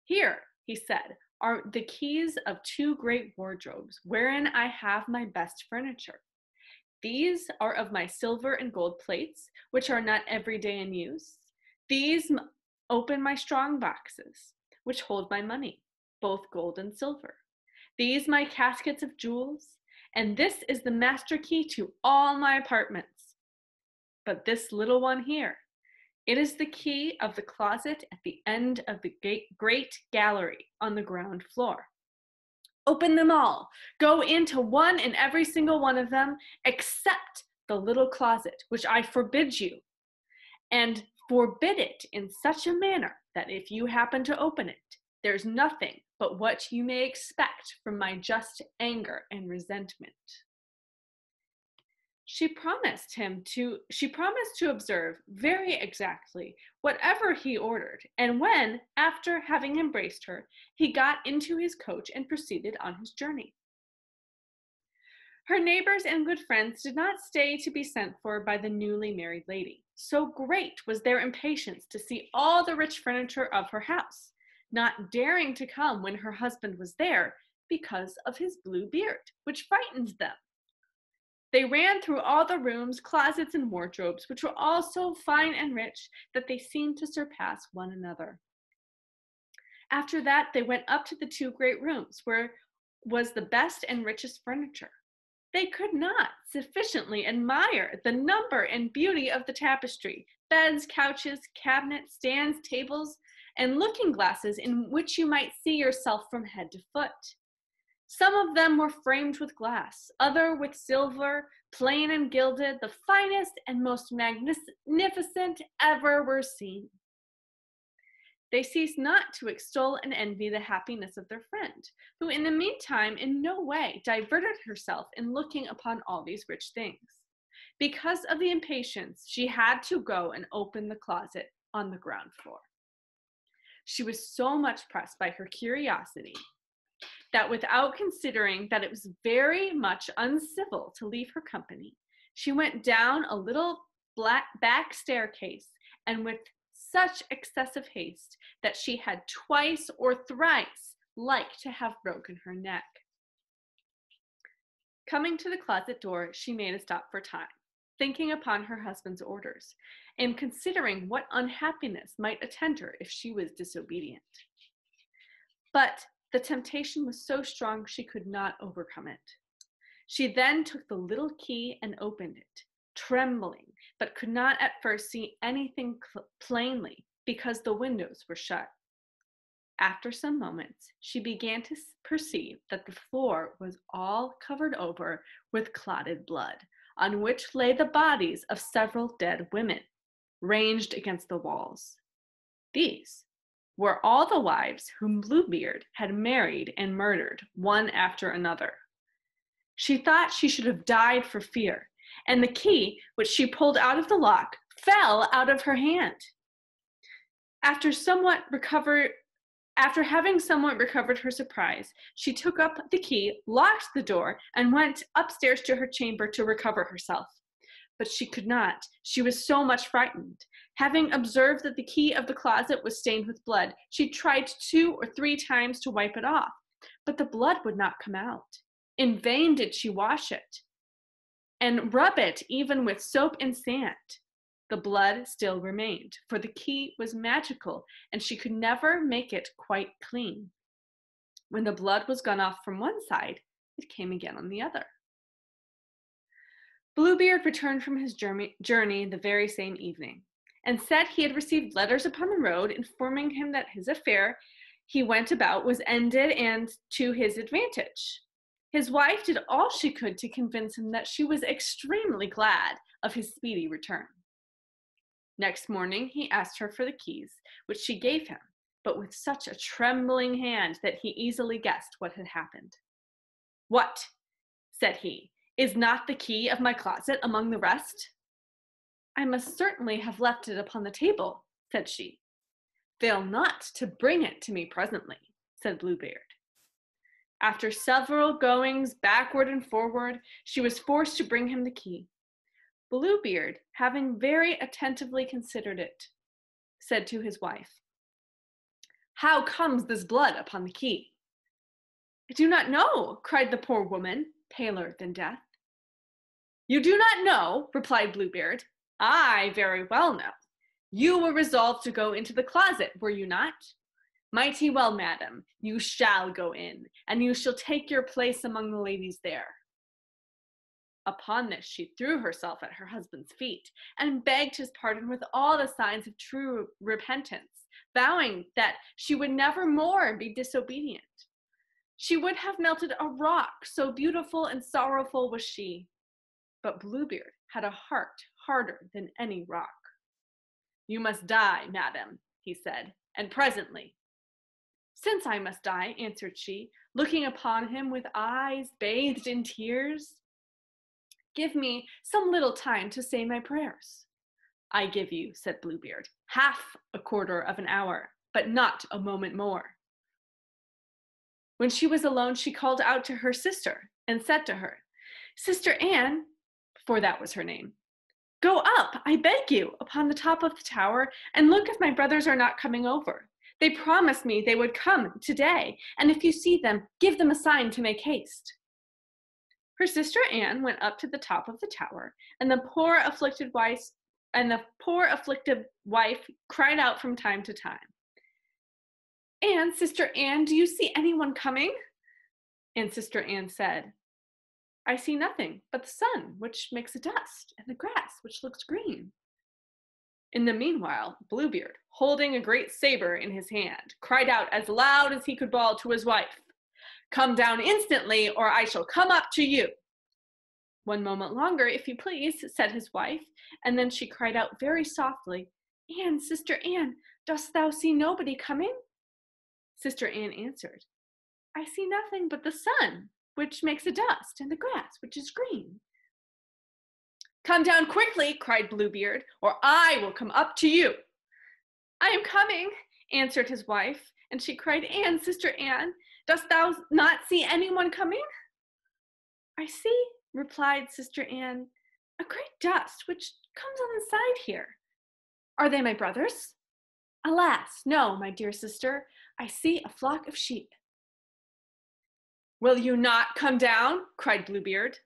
Speaker 1: Here, he said, are the keys of 2 great wardrobes, wherein I have my best furniture. These are of my silver and gold plates, which are not every day in use. These open my strong boxes, which hold my money, both gold and silver. These my caskets of jewels, and this is the master key to all my apartments. But this little one here, it is the key of the closet at the end of the great gallery on the ground floor. Open them all. Go into one and every single one of them, except the little closet, which I forbid you. And forbid it in such a manner that if you happen to open it, there's nothing but what you may expect from my just anger and resentment. She promised to observe very exactly whatever he ordered, and when, after having embraced her, he got into his coach and proceeded on his journey. Her neighbors and good friends did not stay to be sent for by the newly married lady. So great was their impatience to see all the rich furniture of her house, not daring to come when her husband was there because of his blue beard, which frightened them. They ran through all the rooms, closets, and wardrobes, which were all so fine and rich that they seemed to surpass one another. After that, they went up to the 2 great rooms, where was the best and richest furniture. They could not sufficiently admire the number and beauty of the tapestry, beds, couches, cabinets, stands, tables, and looking glasses in which you might see yourself from head to foot. Some of them were framed with glass, other with silver, plain and gilded, the finest and most magnificent ever were seen. They ceased not to extol and envy the happiness of their friend, who in the meantime in no way diverted herself in looking upon all these rich things. Because of the impatience, she had to go and open the closet on the ground floor. She was so much pressed by her curiosity that without considering that it was very much uncivil to leave her company, she went down a little back staircase, and with such excessive haste that she had twice or thrice like to have broken her neck. Coming to the closet door, she made a stop for time, thinking upon her husband's orders, and considering what unhappiness might attend her if she was disobedient. But the temptation was so strong she could not overcome it. She then took the little key and opened it, trembling, but could not at first see anything plainly because the windows were shut. After some moments, she began to perceive that the floor was all covered over with clotted blood, on which lay the bodies of several dead women, ranged against the walls. These were all the wives whom Bluebeard had married and murdered, one after another. She thought she should have died for fear, and the key, which she pulled out of the lock, fell out of her hand. After having somewhat recovered her surprise, she took up the key, locked the door, and went upstairs to her chamber to recover herself. But she could not. She was so much frightened. Having observed that the key of the closet was stained with blood, she tried 2 or 3 times to wipe it off, but the blood would not come out. In vain did she wash it and rub it even with soap and sand. The blood still remained, for the key was magical, and she could never make it quite clean. When the blood was gone off from one side, it came again on the other. Bluebeard returned from his journey the very same evening, and said he had received letters upon the road informing him that his affair he went about was ended and to his advantage. His wife did all she could to convince him that she was extremely glad of his speedy return. Next morning, he asked her for the keys, which she gave him, but with such a trembling hand that he easily guessed what had happened. "What," said he, "is not the key of my closet among the rest?" "I must certainly have left it upon the table," said she. "Fail not to bring it to me presently," said Bluebeard. After several goings backward and forward, she was forced to bring him the key. Bluebeard, having very attentively considered it, said to his wife, "How comes this blood upon the key?" I do not know, cried the poor woman, paler than death. You do not know, replied Bluebeard. I very well know. You were resolved to go into the closet, were you not? Mighty well, madam, you shall go in, and you shall take your place among the ladies there. Upon this, she threw herself at her husband's feet and begged his pardon with all the signs of true repentance, vowing that she would never more be disobedient. She would have melted a rock, so beautiful and sorrowful was she. But Bluebeard had a heart harder than any rock. You must die, madam, he said, and presently. Since I must die, answered she, looking upon him with eyes bathed in tears, give me some little time to say my prayers. I give you, said Bluebeard, half a quarter of an hour, but not a moment more. When she was alone, she called out to her sister and said to her, Sister Anne, for that was her name, go up, I beg you, upon the top of the tower and look if my brothers are not coming over. They promised me they would come today, and if you see them, give them a sign to make haste. Her sister Anne went up to the top of the tower, and the poor afflicted wife cried out from time to time, Anne, Sister Anne, do you see anyone coming? And Sister Anne said, I see nothing but the sun, which makes a dust, and the grass, which looks green. In the meanwhile, Bluebeard, holding a great saber in his hand, cried out as loud as he could bawl to his wife, Come down instantly, or I shall come up to you. One moment longer, if you please, said his wife, and then she cried out very softly, Anne, Sister Anne, dost thou see nobody coming? Sister Anne answered, I see nothing but the sun, which makes a dust, and the grass, which is green. Come down quickly, cried Bluebeard, or I will come up to you. I am coming, answered his wife, and she cried, Anne, Sister Anne, dost thou not see anyone coming? I see, replied Sister Anne, a great dust which comes on the side here. Are they my brothers? Alas, no, my dear sister, I see a flock of sheep. Will you not come down? Cried Bluebeard.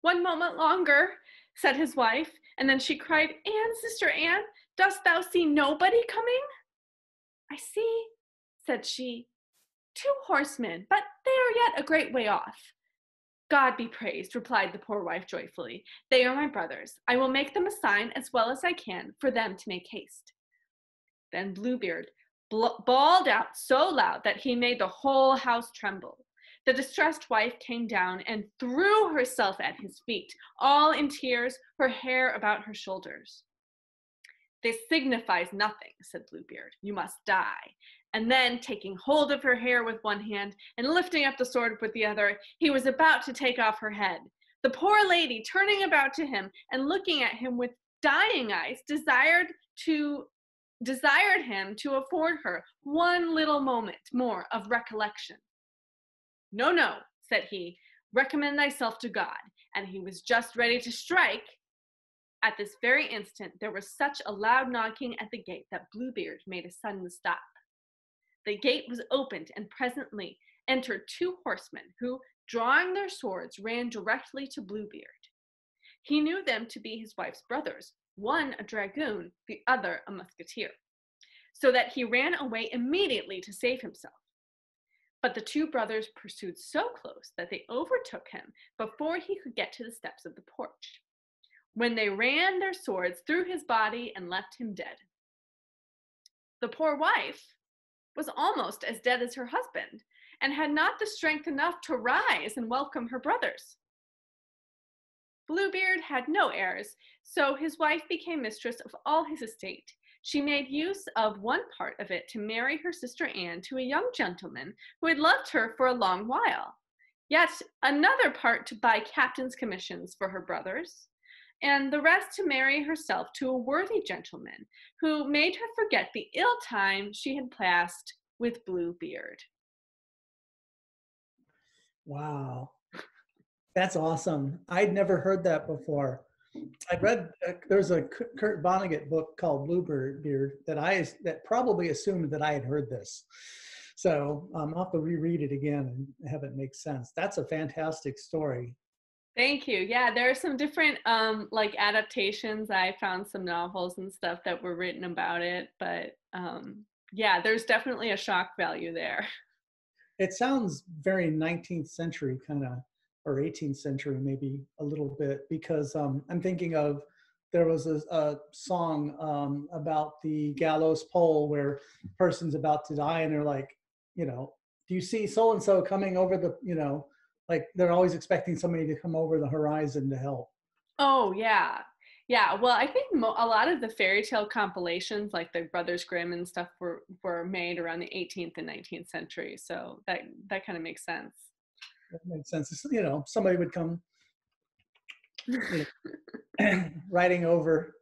Speaker 1: One moment longer, said his wife, and then she cried, Anne, Sister Anne, dost thou see nobody coming? I see, said she, 2 horsemen, but they are yet a great way off. God be praised, replied the poor wife joyfully. They are my brothers. I will make them a sign as well as I can for them to make haste. Then Bluebeard bawled out so loud that he made the whole house tremble. The distressed wife came down and threw herself at his feet, all in tears, her hair about her shoulders. This signifies nothing, said Bluebeard. You must die. And then, taking hold of her hair with one hand and lifting up the sword with the other, he was about to take off her head. The poor lady, turning about to him and looking at him with dying eyes, desired him to afford her one little moment more of recollection. No, no, said he, recommend thyself to God. And he was just ready to strike. At this very instant, there was such a loud knocking at the gate that Bluebeard made a sudden stop. The gate was opened, and presently entered 2 horsemen who, drawing their swords, ran directly to Bluebeard. He knew them to be his wife's brothers, one a dragoon, the other a musketeer, so that he ran away immediately to save himself. But the 2 brothers pursued so close that they overtook him before he could get to the steps of the porch, when they ran their swords through his body and left him dead. The poor wife was almost as dead as her husband, and had not the strength enough to rise and welcome her brothers. Bluebeard had no heirs, so his wife became mistress of all his estate. She made use of one part of it to marry her sister Anne to a young gentleman who had loved her for a long while, yet another part to buy captain's commissions for her brothers, and the rest to marry herself to a worthy gentleman who made her forget the ill time she had passed with Bluebeard.
Speaker 2: Wow, that's awesome. I'd never heard that before. I read, there's a Kurt Vonnegut book called Bluebeard that probably assumed that I had heard this. So I'll have to reread it again and have it make sense. That's a fantastic story.
Speaker 1: Thank you. Yeah, there are some different like adaptations. I found some novels and stuff that were written about it, but yeah, there's definitely a shock value there.
Speaker 2: It sounds very 19th century kind of, or 18th century maybe a little bit, because I'm thinking of, there was a song about the gallows pole where a person's about to die and they're like, you know, do you see so-and-so coming over the, you know, like they're always expecting somebody to come over the horizon to help.
Speaker 1: Oh, yeah. Yeah, well, I think a lot of the fairy tale compilations, like the Brothers Grimm and stuff, were made around the 18th and 19th century. So that kind of makes sense.
Speaker 2: That makes sense. It's, you know, somebody would come, you know, riding over.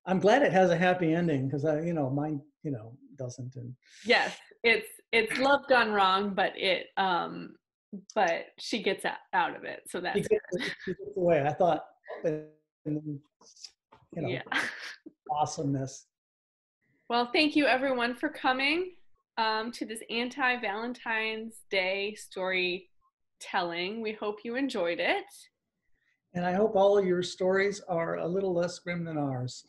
Speaker 2: I'm glad it has a happy ending because you know, mine, you know, doesn't. And
Speaker 1: Yes, it's love gone wrong, but she gets out of it, so that's
Speaker 2: she gets away. I thought, and then, you know,
Speaker 1: yeah.
Speaker 2: awesomeness.
Speaker 1: Well, thank you everyone for coming to this Anti-Valentine's Day storytelling. We hope you enjoyed it.
Speaker 2: And I hope all of your stories are a little less grim than ours.